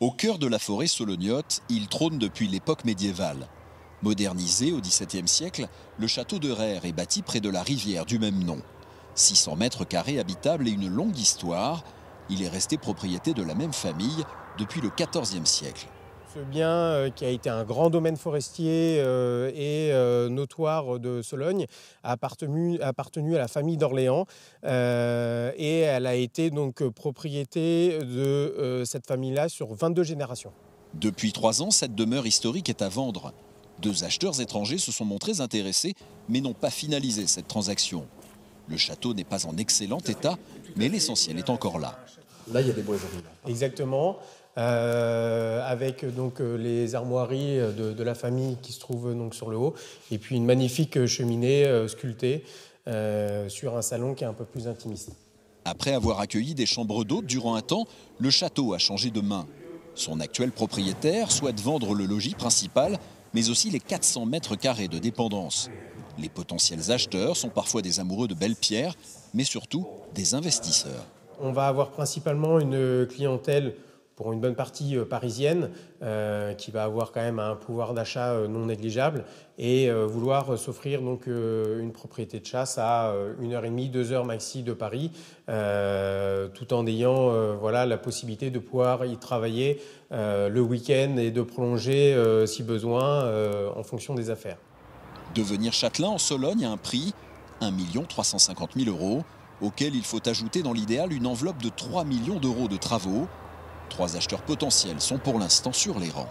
Au cœur de la forêt solognote, il trône depuis l'époque médiévale. Modernisé au XVIIe siècle, le château de Rère est bâti près de la rivière du même nom. 600 mètres carrés habitables et une longue histoire, il est resté propriété de la même famille depuis le XIVe siècle. Ce bien qui a été un grand domaine forestier et notoire de Sologne a appartenu à la famille d'Orléans et elle a été donc propriété de cette famille-là sur 22 générations. Depuis 3 ans, cette demeure historique est à vendre. 2 acheteurs étrangers se sont montrés intéressés, mais n'ont pas finalisé cette transaction. Le château n'est pas en excellent état, mais l'essentiel est encore là. Là, il y a des boiseries. Exactement, avec donc les armoiries de la famille qui se trouvent donc sur le haut, et puis une magnifique cheminée sculptée sur un salon qui est un peu plus intimiste. Après avoir accueilli des chambres d'hôtes durant un temps, le château a changé de main. Son actuel propriétaire souhaite vendre le logis principal, mais aussi les 400 mètres carrés de dépendance. Les potentiels acheteurs sont parfois des amoureux de belles pierres, mais surtout des investisseurs. On va avoir principalement une clientèle pour une bonne partie parisienne qui va avoir quand même un pouvoir d'achat non négligeable et vouloir s'offrir donc une propriété de chasse à 1h30, 2 heures maxi de Paris, tout en ayant voilà, la possibilité de pouvoir y travailler le week-end et de prolonger si besoin en fonction des affaires. Devenir châtelain en Sologne a un prix, 1 350 000 €, auquel il faut ajouter dans l'idéal une enveloppe de 3 millions d'euros de travaux. 3 acheteurs potentiels sont pour l'instant sur les rangs.